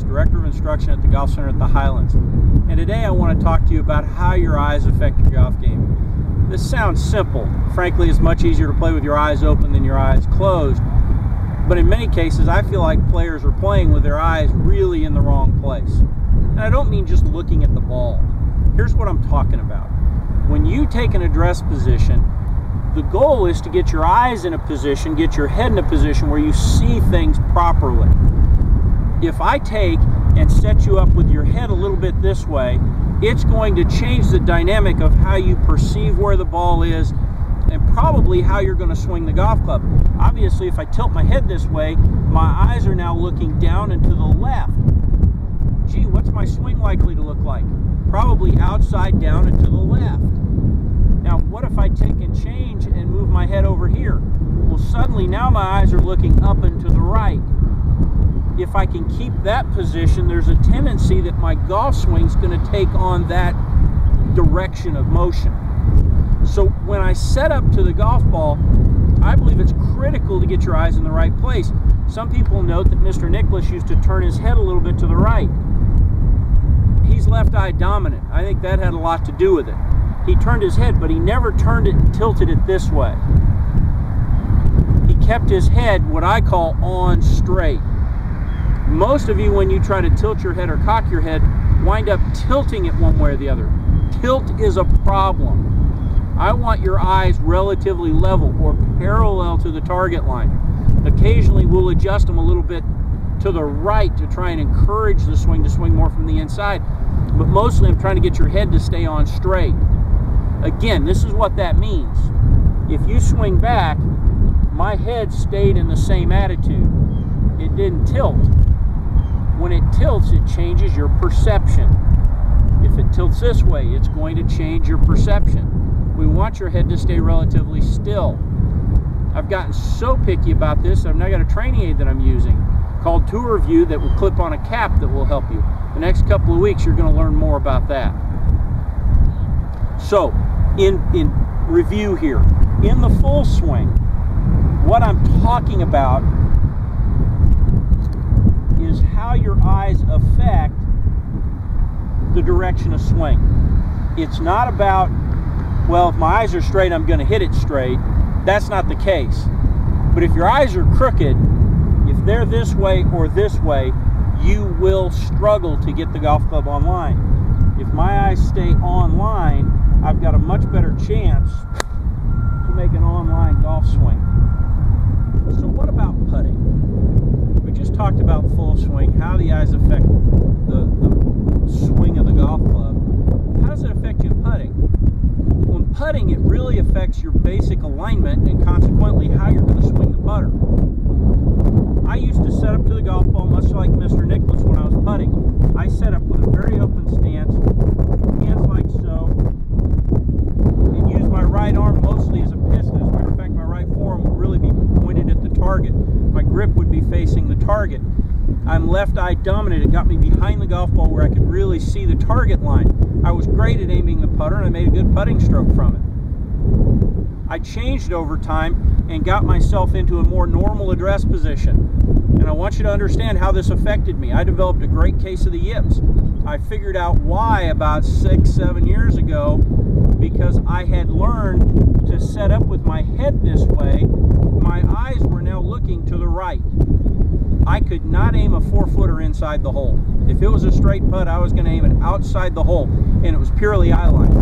Director of Instruction at the Golf Center at the Highlands. And today I want to talk to you about how your eyes affect your golf game. This sounds simple. Frankly, it's much easier to play with your eyes open than your eyes closed. But in many cases, I feel like players are playing with their eyes really in the wrong place. And I don't mean just looking at the ball. Here's what I'm talking about. When you take an address position, the goal is to get your eyes in a position, get your head in a position where you see things properly. If I take and set you up with your head a little bit this way, it's going to change the dynamic of how you perceive where the ball is and probably how you're going to swing the golf club. Obviously, if I tilt my head this way, my eyes are now looking down and to the left. Gee, what's my swing likely to look like? Probably outside down and to the left. Now, what if I take and change and move my head over here? Well, suddenly now my eyes are looking up and to the right. If I can keep that position, there's a tendency that my golf swing's going to take on that direction of motion. So when I set up to the golf ball, I believe it's critical to get your eyes in the right place. Some people note that Mr. Nicklaus used to turn his head a little bit to the right. He's left eye dominant. I think that had a lot to do with it. He turned his head, but he never turned it and tilted it this way. He kept his head, what I call, on straight. Most of you, when you try to tilt your head or cock your head, wind up tilting it one way or the other. Tilt is a problem. I want your eyes relatively level or parallel to the target line. Occasionally, we'll adjust them a little bit to the right to try and encourage the swing to swing more from the inside. But mostly, I'm trying to get your head to stay on straight. Again, this is what that means. If you swing back, my head stayed in the same attitude. It didn't tilt. When it tilts, it changes your perception. If it tilts this way, it's going to change your perception. We want your head to stay relatively still. I've gotten so picky about this, I've now got a training aid that I'm using called Tour View that will clip on a cap that will help you. The next couple of weeks, you're going to learn more about that. So, in review here, in the full swing, what I'm talking about is how your eyes affect the direction of swing. It's not about, well, if my eyes are straight, I'm going to hit it straight. That's not the case. But if your eyes are crooked, if they're this way or this way, you will struggle to get the golf club on line. If my eyes stay on line, I've got a much better chance to make an on-line golf swing. So what about putting? We just talked about full swing, how the eyes affect the swing of the golf club. How does it affect you in putting? When putting, it really affects your basic alignment and consequently how you're going to swing the putter. I used to set up to the golf ball much like Mr. Nicklaus when I was putting. I set up with a very open stance, hands like so, and use my right arm mostly as a piston. As a matter of fact, my right forearm would really be pointed at the target. My grip would be facing the target. I'm left eye dominant. It got me behind the golf ball where I could really see the target line. I was great at aiming the putter and I made a good putting stroke from it. I changed over time and got myself into a more normal address position. And I want you to understand how this affected me. I developed a great case of the yips. I figured out why about 6-7 years ago, because I had learned to set up with my head this way. My eyes were now looking to the right. I could not aim a 4-footer inside the hole. If it was a straight putt, I was going to aim it outside the hole, and it was purely eye line.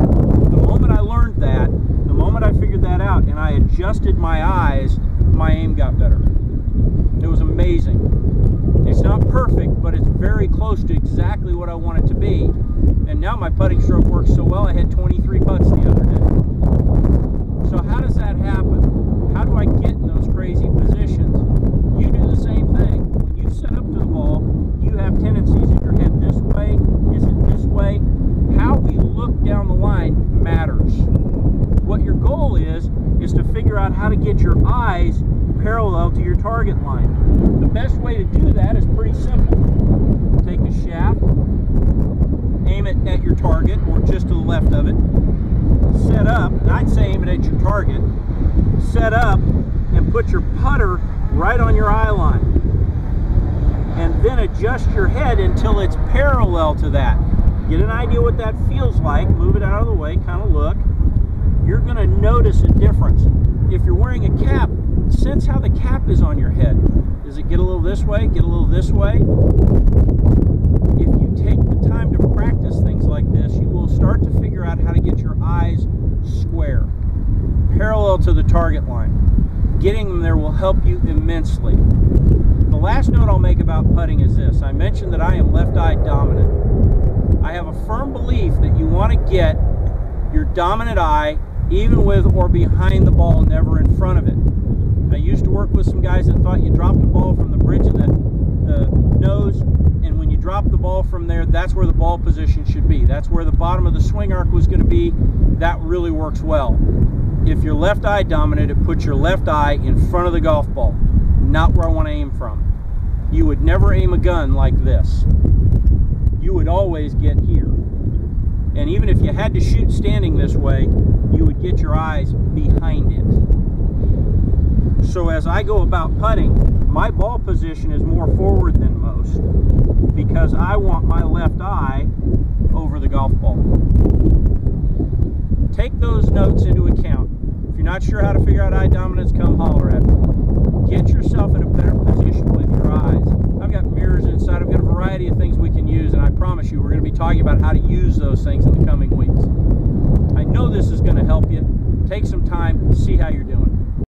The moment I learned that, the moment I figured that out and I adjusted my eyes, my aim got better. It was amazing. It's not perfect, but it's very close to exactly what I want it to be. And now my putting stroke works so well, I had 23 putts the other day. So how does that happen? How do I get in those crazy positions? You do the same thing. When you set up to the ball, you have tendencies. Is your head this way? Is it this way? How we look down the line matters. What your goal is to figure out how to get your eyes parallel to your target line. The best way to do that is pretty simple. Take a shaft, aim it at your target or just to the left of it, set up, and I'd say aim it at your target, set up and put your putter right on your eye line. And then adjust your head until it's parallel to that. Get an idea what that feels like. Move it out of the way, kind of look. You're going to notice a difference. If you're wearing a cap, sense how the cap is on your head. Does it get a little this way, get a little this way? If you take the time to practice things like this, you will start to figure out how to get your eyes square, parallel to the target line. Getting them there will help you immensely. The last note I'll make about putting is this. I mentioned that I am left-eye dominant. I have a firm belief that you want to get your dominant eye even with or behind the ball, never in front of it. I used to work with some guys that thought you dropped the ball from the bridge of the nose, and when you drop the ball from there, that's where the ball position should be. That's where the bottom of the swing arc was going to be. That really works well. If you're left eye dominant, it puts your left eye in front of the golf ball, not where I want to aim from. You would never aim a gun like this. You would always get here. And even if you had to shoot standing this way, you would get your eyes behind it. So as I go about putting, my ball position is more forward than most because I want my left eye over the golf ball. Take those notes into account. If you're not sure how to figure out eye dominance, come holler at me. Get yourself in a better position with your eyes. I've got mirrors inside. I've got a variety of things we can use, and I promise you we're going to be talking about how to use those things in the coming weeks. I know this is going to help you. Take some time, see how you're doing.